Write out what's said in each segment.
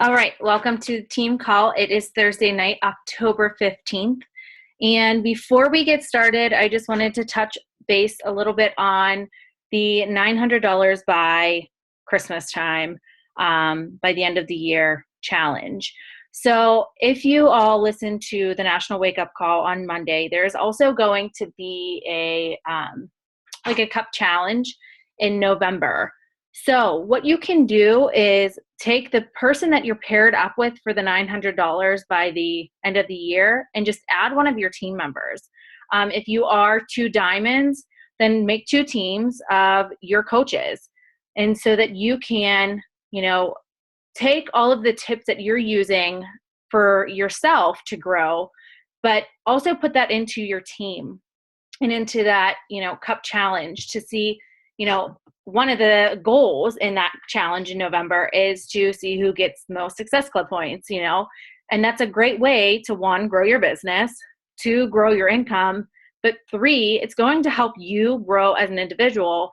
All right, welcome to the team call. It is Thursday night, October 15th. And before we get started, I just wanted to touch base a little bit on the $900 by Christmas time, by the end of the year challenge. So if you all listen to the National Wake Up Call on Monday, there's also going to be a cup challenge in November. So what you can do is take the person that you're paired up with for the $900 by the end of the year and just add one of your team members. If you are two diamonds, then make two teams of your coaches. And so that you can, take all of the tips that you're using for yourself to grow, but also put that into your team and into that, cup challenge to see, one of the goals in that challenge in November is to see who gets the most Success Club points, and that's a great way to, one, grow your business, two, grow your income, but three, it's going to help you grow as an individual.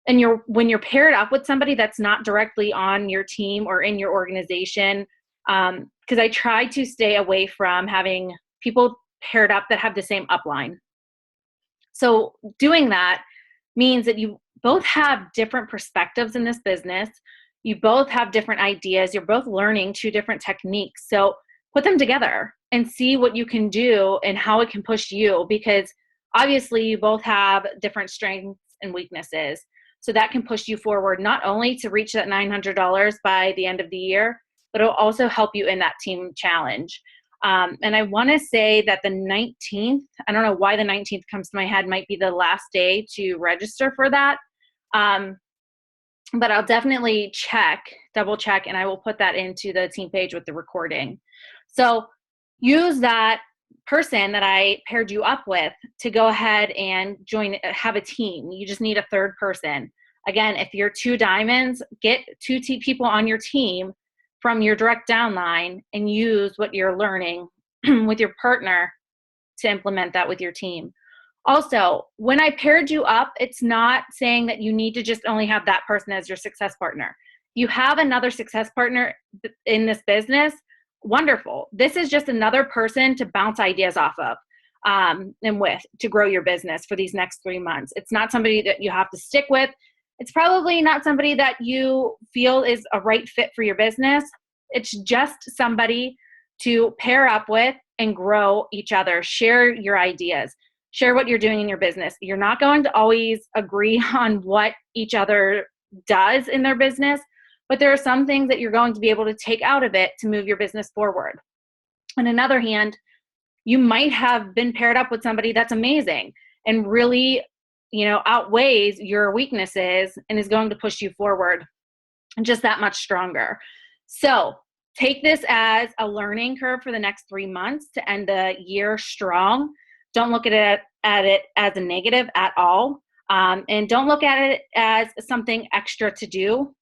And when you're paired up with somebody that's not directly on your team or in your organization, because I try to stay away from having people paired up that have the same upline. So doing that means that you both have different perspectives in this business. You both have different ideas. You're both learning two different techniques. So put them together and see what you can do and how it can push you, because obviously you both have different strengths and weaknesses. So that can push you forward, not only to reach that $900 by the end of the year, but it'll also help you in that team challenge. And I want to say that the 19th, I don't know why the 19th comes to my head, might be the last day to register for that. But I'll definitely double check, and I will put that into the team page with the recording. So use that person that I paired you up with to go ahead and have a team. You just need a third person. Again, if you're two diamonds, get two people on your team from your direct downline and use what you're learning with your partner to implement that with your team. Also, when I paired you up, it's not saying that you need to just only have that person as your success partner. You have another success partner in this business, wonderful. This is just another person to bounce ideas off of and with to grow your business for these next 3 months. It's not somebody that you have to stick with. It's probably not somebody that you feel is a right fit for your business. It's just somebody to pair up with and grow each other. Share your ideas. Share what you're doing in your business. You're not going to always agree on what each other does in their business, but there are some things that you're going to be able to take out of it to move your business forward. On another hand, you might have been paired up with somebody that's amazing and really, outweighs your weaknesses and is going to push you forward just that much stronger. So take this as a learning curve for the next 3 months to end the year strong. Don't look at it as a negative at all. And don't look at it as something extra to do.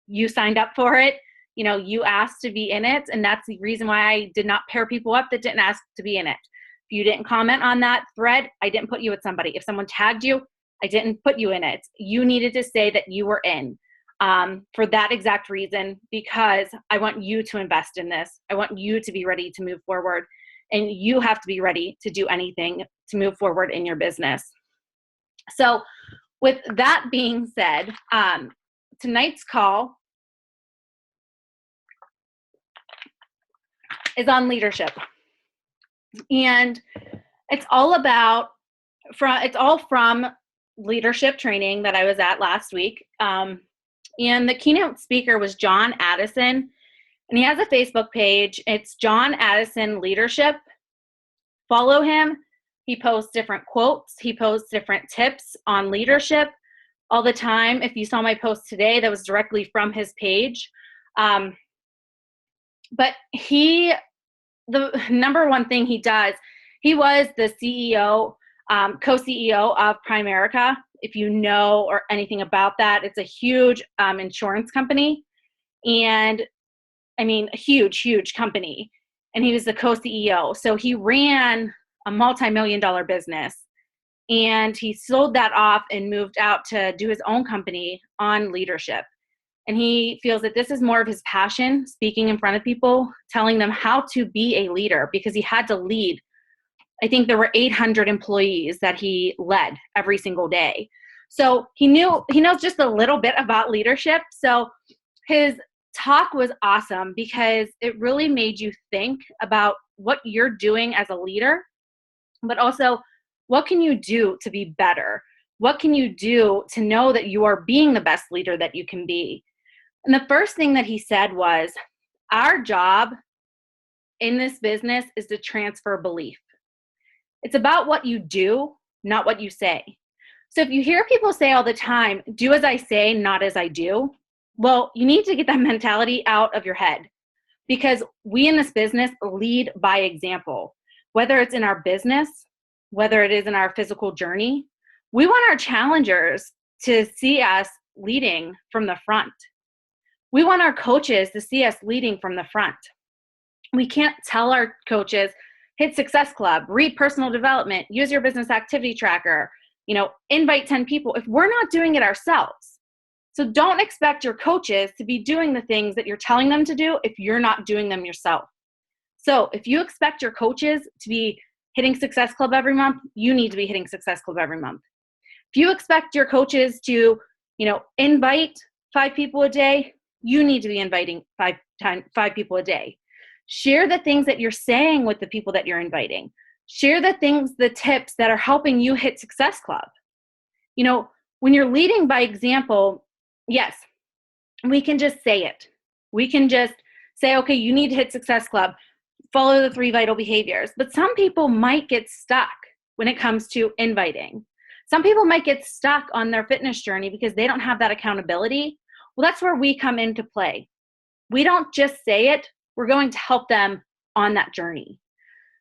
You signed up for it. You asked to be in it. And that's the reason why I did not pair people up that didn't ask to be in it. If you didn't comment on that thread, I didn't put you with somebody. If someone tagged you, I didn't put you in it. You needed to say that you were in for that exact reason, because I want you to invest in this. I want you to be ready to move forward. And you have to be ready to do anything to move forward in your business. So with that being said, tonight's call is on leadership. And it's all from leadership training that I was at last week. And the keynote speaker was John Addison. And he has a Facebook page. It's John Addison Leadership. Follow him. He posts different quotes. He posts different tips on leadership all the time. If you saw my post today, that was directly from his page. But the number one thing he does, he was the CEO, co-CEO of Primerica. If you know or anything about that, it's a huge insurance company. And I mean, a huge, huge company. And he was the co-CEO. So he ran a multi-million-dollar business. And he sold that off and moved out to do his own company on leadership. And he feels that this is more of his passion, speaking in front of people, telling them how to be a leader, because he had to lead. I think there were 800 employees that he led every single day. So he knows just a little bit about leadership. So his talk was awesome because it really made you think about what you're doing as a leader, but also what can you do to be better? What can you do to know that you are being the best leader that you can be? And the first thing that he said was, our job in this business is to transfer belief. It's about what you do, not what you say. So if you hear people say all the time, do as I say, not as I do, well, you need to get that mentality out of your head, because we in this business lead by example. Whether it's in our business, whether it is in our physical journey, we want our challengers to see us leading from the front. We want our coaches to see us leading from the front. We can't tell our coaches, hit Success Club, read personal development, use your business activity tracker, invite 10 people if we're not doing it ourselves. So don't expect your coaches to be doing the things that you're telling them to do if you're not doing them yourself. So if you expect your coaches to be hitting Success Club every month, you need to be hitting Success Club every month. If you expect your coaches to, invite 5 people a day, you need to be inviting five people a day. Share the things that you're saying with the people that you're inviting. Share the tips that are helping you hit Success Club. When you're leading by example, yes, we can just say it. We can just say, okay, you need to hit Success Club, follow the 3 vital behaviors. But some people might get stuck when it comes to inviting. Some people might get stuck on their fitness journey because they don't have that accountability. Well, that's where we come into play. We don't just say it. We're going to help them on that journey.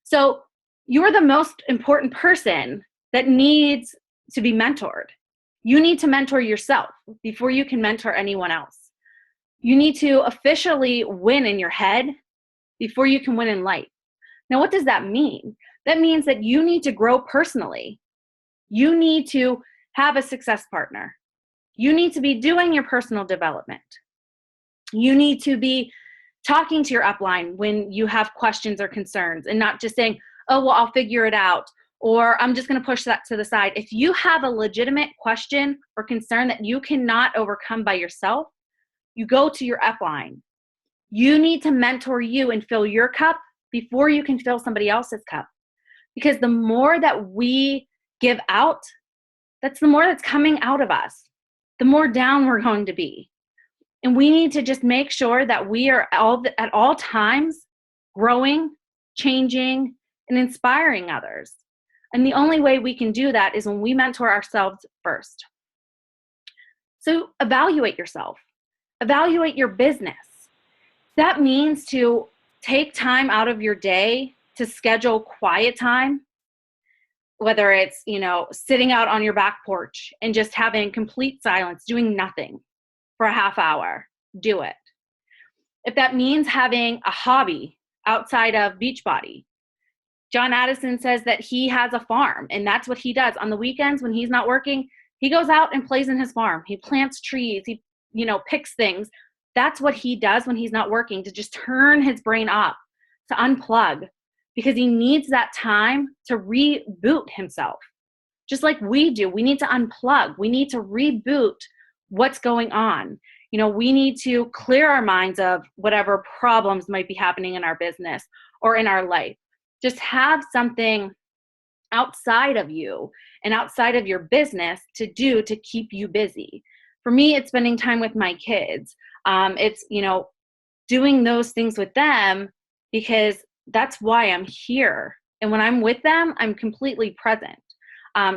So you're the most important person that needs to be mentored. You need to mentor yourself before you can mentor anyone else. You need to officially win in your head before you can win in life. Now, what does that mean? That means that you need to grow personally. You need to have a success partner. You need to be doing your personal development. You need to be talking to your upline when you have questions or concerns, and not just saying, oh, well, I'll figure it out, or I'm just going to push that to the side. If you have a legitimate question or concern that you cannot overcome by yourself, you go to your upline. You need to mentor you and fill your cup before you can fill somebody else's cup. Because the more that we give out, that's the more that's coming out of us, the more down we're going to be. And we need to just make sure that we are at all times growing, changing, and inspiring others. And the only way we can do that is when we mentor ourselves first. So evaluate yourself. Evaluate your business. That means to take time out of your day to schedule quiet time, whether it's, sitting out on your back porch and just having complete silence, doing nothing for a half hour, do it. If that means having a hobby outside of Beachbody, John Addison says that he has a farm, and that's what he does. On the weekends when he's not working, he goes out and plays in his farm. He plants trees, he, picks things. That's what he does when he's not working, to just turn his brain off, to unplug, because he needs that time to reboot himself. Just like we do, we need to unplug. We need to reboot what's going on. We need to clear our minds of whatever problems might be happening in our business or in our life. Just have something outside of you and outside of your business to do to keep you busy. For me, it's spending time with my kids. It's, doing those things with them, because that's why I'm here. And when I'm with them, I'm completely present.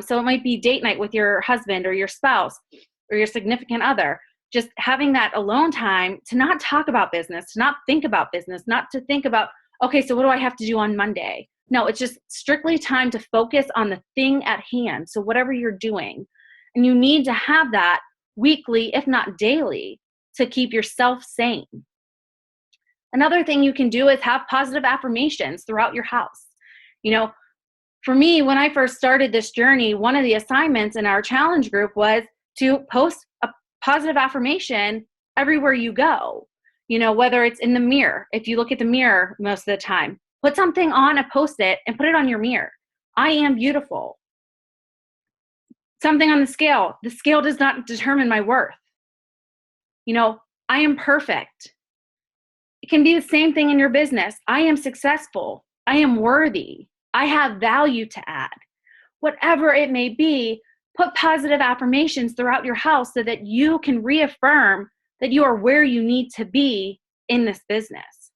So it might be date night with your husband or your spouse or your significant other. Just having that alone time to not talk about business, to not think about business, not to think about, okay, so what do I have to do on Monday? No, it's just strictly time to focus on the thing at hand. So whatever you're doing, and you need to have that weekly, if not daily, to keep yourself sane. Another thing you can do is have positive affirmations throughout your house. For me, when I first started this journey, one of the assignments in our challenge group was to post a positive affirmation everywhere you go. Whether it's in the mirror, if you look at the mirror most of the time, put something on a Post-it and put it on your mirror. I am beautiful. Something on the scale does not determine my worth. I am perfect. It can be the same thing in your business. I am successful. I am worthy. I have value to add. Whatever it may be, put positive affirmations throughout your house so that you can reaffirm that you are where you need to be in this business.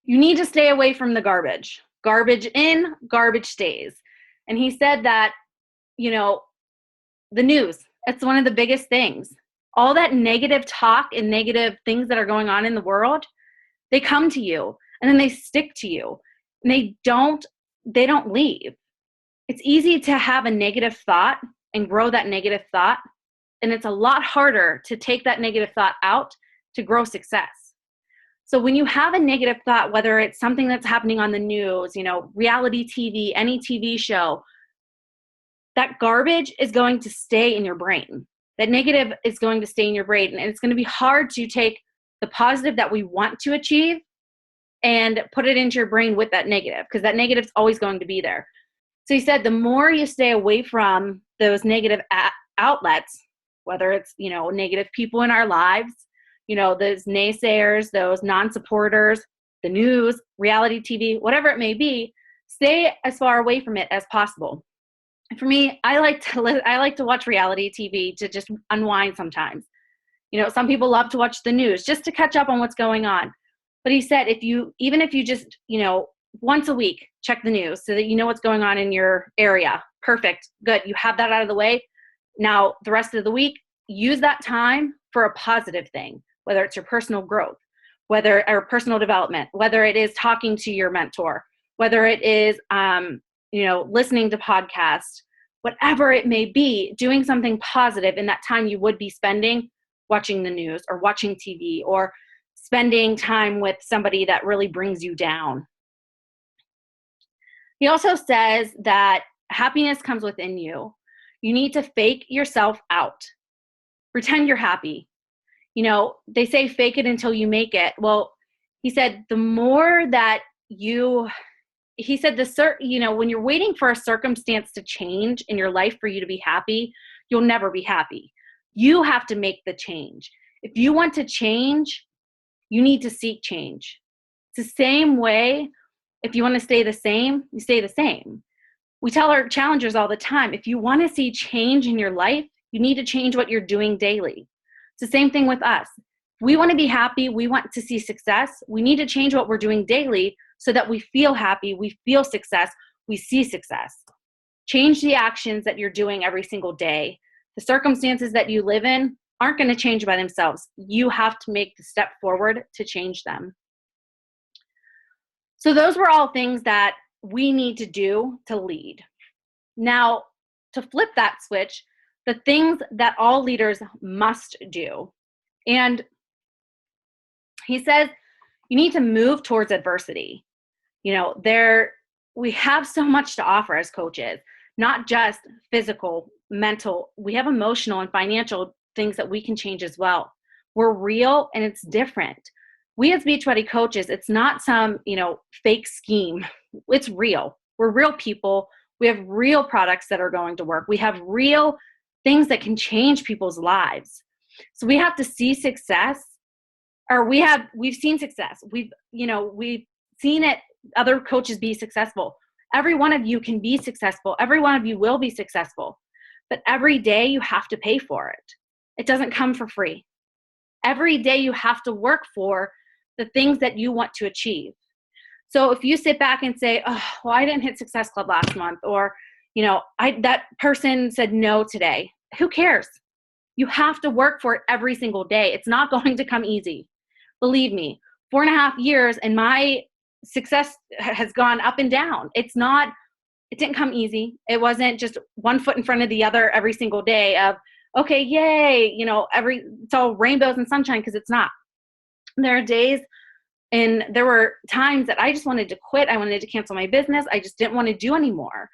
You need to stay away from the garbage. Garbage in, garbage stays. And he said that, the news, it's one of the biggest things. All that negative talk and negative things that are going on in the world, they come to you and then they stick to you and they don't leave. It's easy to have a negative thought and grow that negative thought. And it's a lot harder to take that negative thought out to grow success. So when you have a negative thought, whether it's something that's happening on the news, reality TV, any TV show, that garbage is going to stay in your brain. That negative is going to stay in your brain. And it's going to be hard to take the positive that we want to achieve and put it into your brain with that negative, because that negative is always going to be there. So he said the more you stay away from those negative outlets, whether it's, negative people in our lives, those naysayers, those non-supporters, the news, reality TV, whatever it may be, stay as far away from it as possible. For me, I like to watch reality TV to just unwind sometimes. Some people love to watch the news just to catch up on what's going on. But he said even if you just, once a week, check the news so that you know what's going on in your area. Perfect. Good. You have that out of the way. Now, the rest of the week, use that time for a positive thing, whether it's your personal growth, or personal development, whether it is talking to your mentor, whether it is, listening to podcasts, whatever it may be, doing something positive in that time you would be spending watching the news or watching TV or spending time with somebody that really brings you down. He also says that happiness comes within you. You need to fake yourself out. Pretend you're happy. They say fake it until you make it. Well, he said the more that he said when you're waiting for a circumstance to change in your life for you to be happy, you'll never be happy. You have to make the change. If you want to change, you need to seek change. It's the same way. If you want to stay the same, you stay the same. We tell our challengers all the time, if you want to see change in your life, you need to change what you're doing daily. It's the same thing with us. We want to be happy. We want to see success. We need to change what we're doing daily so that we feel happy, we feel success, we see success. Change the actions that you're doing every single day. The circumstances that you live in aren't going to change by themselves. You have to make the step forward to change them. So those were all things that we need to do to lead. Now, to flip that switch, the things that all leaders must do. And he says, you need to move towards adversity. We have so much to offer as coaches, not just physical, mental. We have emotional and financial things that we can change as well. We're real and it's different. We as Beachbody coaches, it's not some, fake scheme. It's real. We're real people. We have real products that are going to work. We have real things that can change people's lives. So we have to see success, or we've seen success. We've seen it, other coaches be successful. Every one of you can be successful. Every one of you will be successful. But every day you have to pay for it. It doesn't come for free. Every day you have to work for the things that you want to achieve. So if you sit back and say, oh, well, I didn't hit Success Club last month, or, that person said no today. Who cares? You have to work for it every single day. It's not going to come easy. Believe me, 4.5 years and my success has gone up and down. It didn't come easy. It wasn't just one foot in front of the other every single day of, okay, yay, it's all rainbows and sunshine, because it's not. There are days and there were times that I just wanted to quit. I wanted to cancel my business. I just didn't want to do anymore.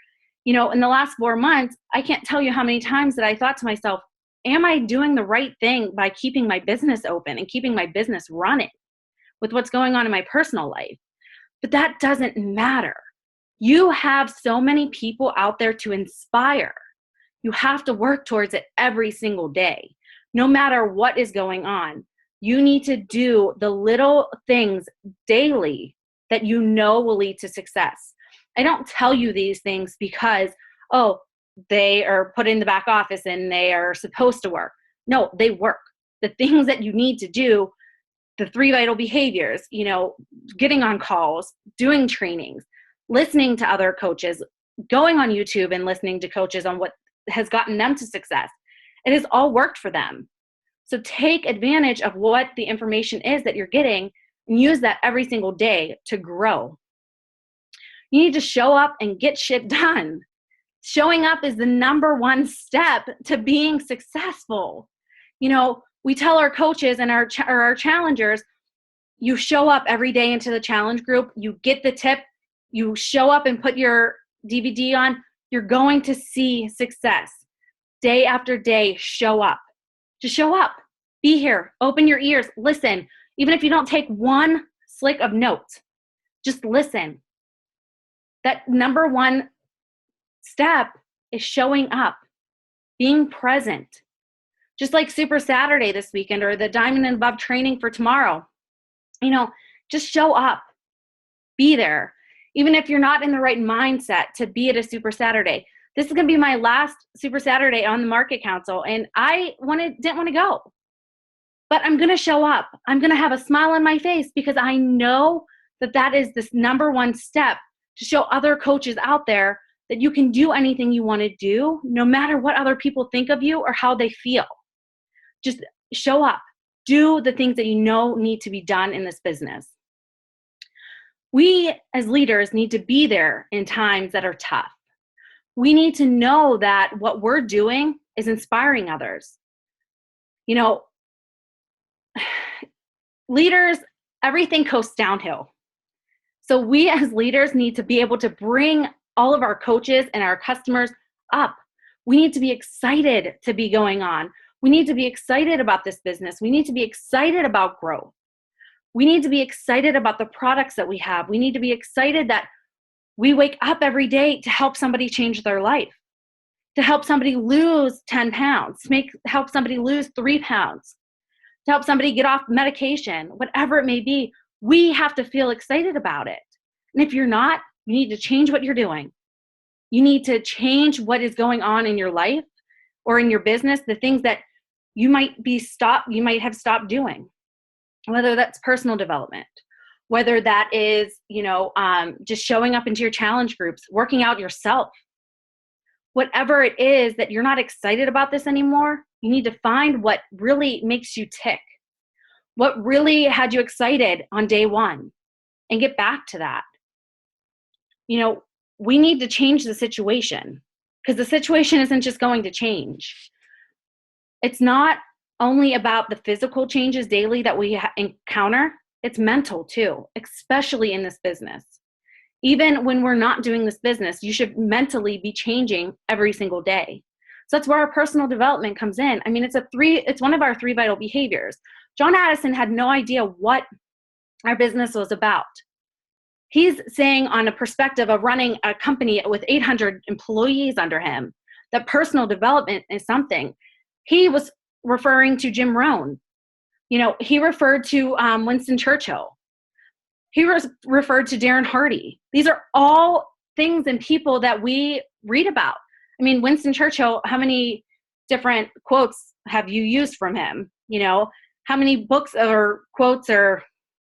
In the last 4 months, I can't tell you how many times that I thought to myself, am I doing the right thing by keeping my business open and keeping my business running with what's going on in my personal life? But that doesn't matter. You have so many people out there to inspire. You have to work towards it every single day, no matter what is going on. You need to do the little things daily that you know will lead to success. I don't tell you these things because, oh, they are put in the back office and they are supposed to work. No, they work. The things that you need to do, the 3 vital behaviors, getting on calls, doing trainings, listening to other coaches, going on YouTube and listening to coaches on what has gotten them to success. It has all worked for them. So take advantage of what the information is that you're getting and use that every single day to grow. You need to show up and get shit done. Showing up is the number one step to being successful. We tell our coaches and our challengers, you show up every day into the challenge group, you get the tip, you show up and put your DVD on, you're going to see success. Day after day, show up. Just show up. Be here. Open your ears. Listen. Even if you don't take one slick of notes, just listen. That number one step is showing up, being present. Just like Super Saturday this weekend or the Diamond and Above training for tomorrow. Just show up. Be there. Even if you're not in the right mindset to be at a Super Saturday. This is going to be my last Super Saturday on the Market Council, and I didn't want to go. But I'm going to show up. I'm going to have a smile on my face because I know that is this number one step to show other coaches out there that you can do anything you want to do, no matter what other people think of you or how they feel. Just show up. Do the things that you know need to be done in this business. We as leaders need to be there in times that are tough. We need to know that what we're doing is inspiring others. Leaders, everything coasts downhill. So we as leaders need to be able to bring all of our coaches and our customers up. We need to be excited to be going on. We need to be excited about this business. We need to be excited about growth. We need to be excited about the products that we have. We need to be excited that we wake up every day to help somebody change their life, to help somebody lose 10 pounds, help somebody lose 3 pounds, to help somebody get off medication, whatever it may be. We have to feel excited about it. And if you're not, you need to change what you're doing. You need to change what is going on in your life or in your business, the things that you might have stopped doing, whether that's personal development, whether that is, just showing up into your challenge groups, working out yourself. Whatever it is that you're not excited about this anymore, you need to find what really makes you tick, what really had you excited on day one, and get back to that. We need to change the situation because the situation isn't just going to change. It's not only about the physical changes daily that we encounter, it's mental too, especially in this business. Even when we're not doing this business, you should mentally be changing every single day. So that's where our personal development comes in. It's one of our 3 vital behaviors. John Addison had no idea what our business was about. He's saying on a perspective of running a company with 800 employees under him, that personal development is something. He was referring to Jim Rohn. He referred to Winston Churchill. He referred to Darren Hardy. These are all things and people that we read about. Winston Churchill, how many different quotes have you used from him? How many books or quotes or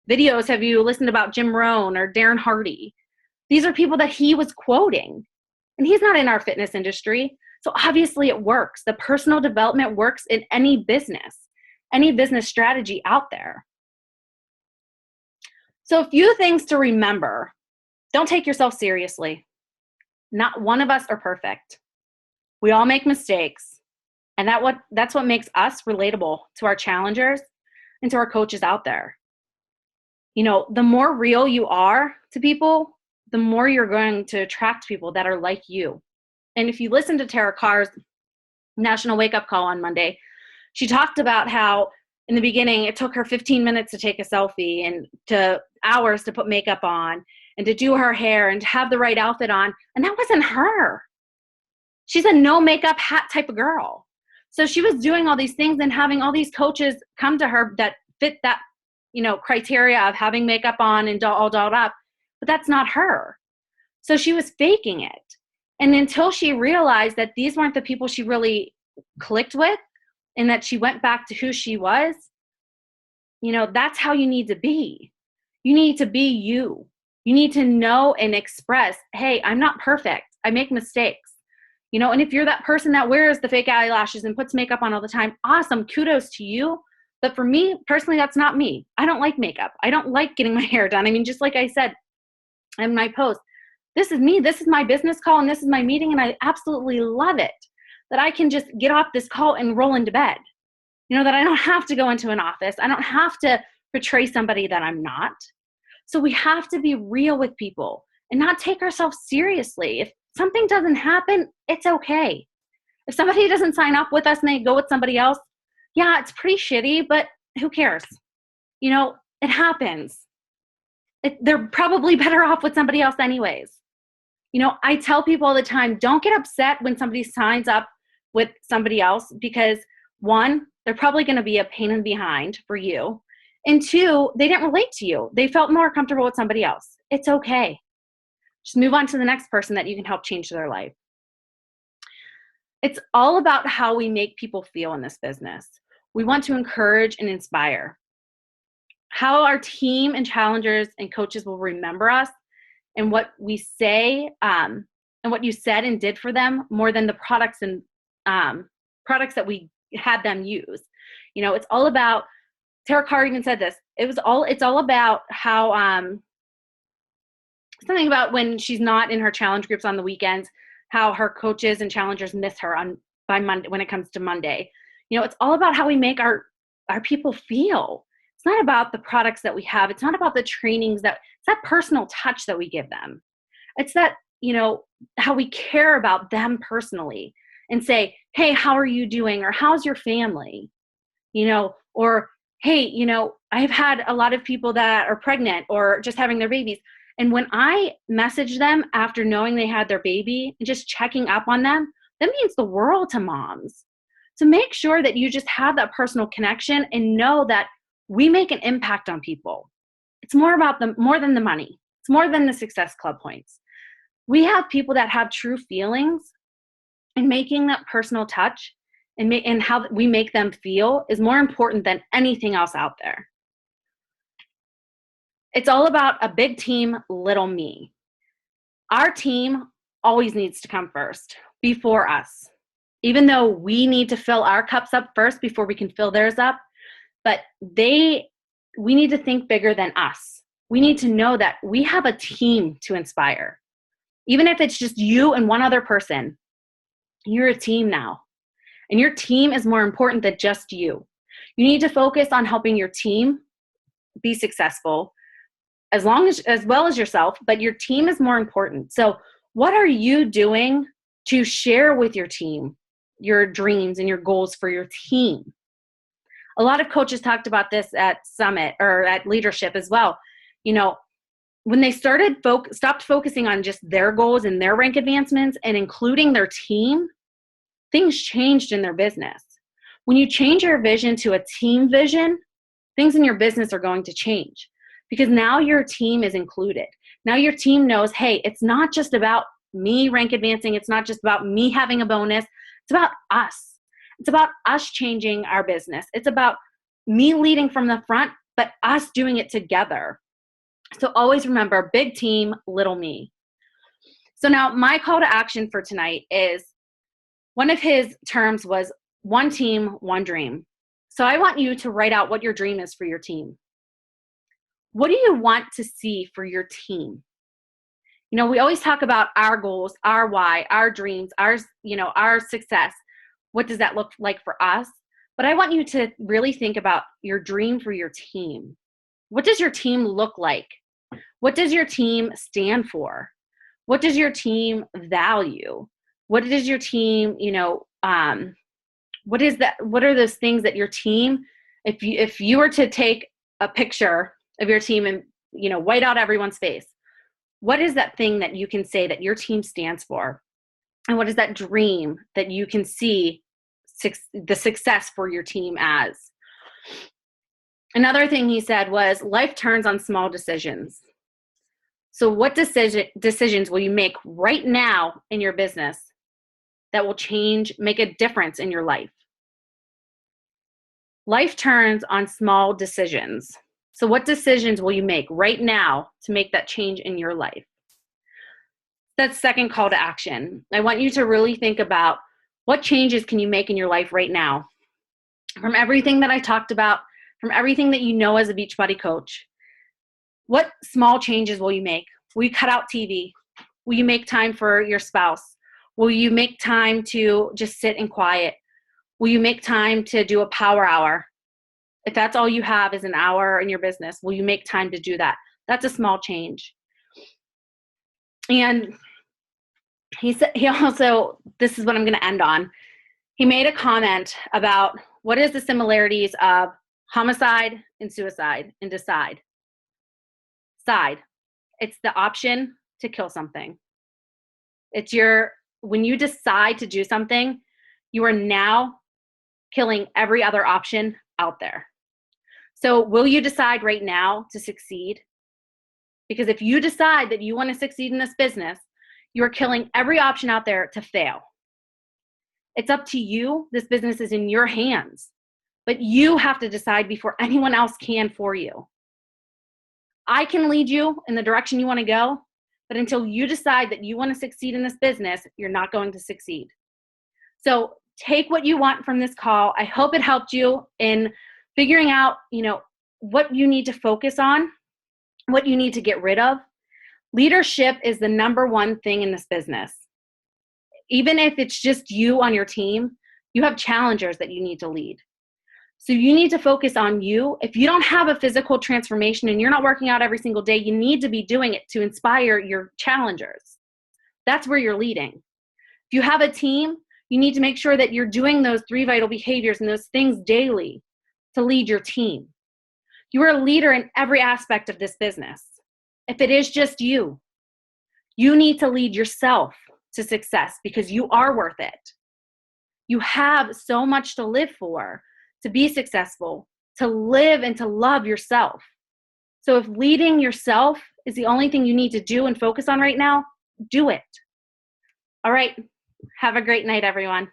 videos have you listened about Jim Rohn or Darren Hardy? These are people that he was quoting. And he's not in our fitness industry. So obviously it works. The personal development works in any business strategy out there. So a few things to remember. Don't take yourself seriously. Not one of us are perfect. We all make mistakes. And that's what makes us relatable to our challengers and to our coaches out there. The more real you are to people, the more you're going to attract people that are like you. And if you listen to Tara Carr's National Wake Up Call on Monday, She talked about how in the beginning it took her 15 minutes to take a selfie and to hours to put makeup on and to do her hair and to have the right outfit on. And that wasn't her. She's a no makeup hat type of girl. So she was doing all these things and having all these coaches come to her that fit that, criteria of having makeup on and all dolled up, but that's not her. So she was faking it. And until she realized that these weren't the people she really clicked with and that she went back to who she was, that's how you need to be. You need to be you. You need to know and express, hey, I'm not perfect. I make mistakes. And if you're that person that wears the fake eyelashes and puts makeup on all the time, awesome, kudos to you. But for me, personally, that's not me. I don't like makeup. I don't like getting my hair done. I mean, just like I said in my post, this is me. This is my business call and this is my meeting. And I absolutely love it that I can just get off this call and roll into bed. That I don't have to go into an office. I don't have to portray somebody that I'm not. So we have to be real with people and not take ourselves seriously. If something doesn't happen, it's okay. If somebody doesn't sign up with us and they go with somebody else, yeah, it's pretty shitty, but who cares? It happens. They're probably better off with somebody else anyways. I tell people all the time, don't get upset when somebody signs up with somebody else because one, they're probably going to be a pain in the behind for you. And two, they didn't relate to you. They felt more comfortable with somebody else. It's okay. Just move on to the next person that you can help change their life. It's all about how we make people feel in this business. We want to encourage and inspire. How our team and challengers and coaches will remember us and what we say and what you said and did for them more than the products and products that we had them use. It's all about, Tara Carr even said this, it's all about how, something about when she's not in her challenge groups on the weekends, how her coaches and challengers miss her by Monday when it comes to Monday. It's all about how we make our people feel. It's not about the products that we have. It's not about the trainings it's that personal touch that we give them. It's that, how we care about them personally and say, hey, how are you doing? Or how's your family? Or, hey, I've had a lot of people that are pregnant or just having their babies. And when I message them after knowing they had their baby and just checking up on them, that means the world to moms. So make sure that you just have that personal connection and know that we make an impact on people. It's more than the money. It's more than the Success Club points. We have people that have true feelings, and making that personal touch and how we make them feel is more important than anything else out there. It's all about a big team, little me. Our team always needs to come first before us, even though we need to fill our cups up first before we can fill theirs up. But we need to think bigger than us. We need to know that we have a team to inspire. Even if it's just you and one other person, you're a team now. And your team is more important than just you. You need to focus on helping your team be successful as well as yourself, but your team is more important. So what are you doing to share with your team your dreams and your goals for your team? A lot of coaches talked about this at Summit or at Leadership as well. When they stopped focusing on just their goals and their rank advancements and including their team, things changed in their business. When you change your vision to a team vision, things in your business are going to change because now your team is included. Now your team knows, hey, it's not just about me rank advancing. It's not just about me having a bonus. It's about us. It's about us changing our business. It's about me leading from the front, but us doing it together. So always remember, big team, little me. So now my call to action for tonight is, one of his terms was one team, one dream. So I want you to write out what your dream is for your team. What do you want to see for your team? We always talk about our goals, our why, our dreams, our success. What does that look like for us? But I want you to really think about your dream for your team. What does your team look like? What does your team stand for? What does your team value? What does your team, What is that? What are those things that your team, if you were to take a picture of your team and, white out everyone's face, what is that thing that you can say that your team stands for? And what is that dream that you can see the success for your team as? Another thing he said was, life turns on small decisions. So what decisions will you make right now in your business that will make a difference in your life? Life turns on small decisions. So what decisions will you make right now to make that change in your life? That's second call to action. I want you to really think about, what changes can you make in your life right now? From everything that I talked about, from everything that you know as a Beachbody coach, what small changes will you make? Will you cut out TV? Will you make time for your spouse? Will you make time to just sit in quiet? Will you make time to do a power hour? If that's all you have is an hour in your business, will you make time to do that? That's a small change. And he also, this is what I'm going to end on. He made a comment about, what is the similarities of homicide and suicide and decide. It's the option to kill something. When you decide to do something, you are now killing every other option out there. So will you decide right now to succeed? Because if you decide that you want to succeed in this business, you are killing every option out there to fail. It's up to you. This business is in your hands, but you have to decide before anyone else can for you. I can lead you in the direction you want to go, but until you decide that you want to succeed in this business, you're not going to succeed. So take what you want from this call. I hope it helped you in figuring out, what you need to focus on, what you need to get rid of. Leadership is the number one thing in this business. Even if it's just you on your team, you have challengers that you need to lead. So you need to focus on you. If you don't have a physical transformation and you're not working out every single day, you need to be doing it to inspire your challengers. That's where you're leading. If you have a team, you need to make sure that you're doing those 3 vital behaviors and those things daily to lead your team. You are a leader in every aspect of this business. If it is just you, you need to lead yourself to success because you are worth it. You have so much to live for, to be successful, to live and to love yourself. So if leading yourself is the only thing you need to do and focus on right now, do it. All right. Have a great night, everyone.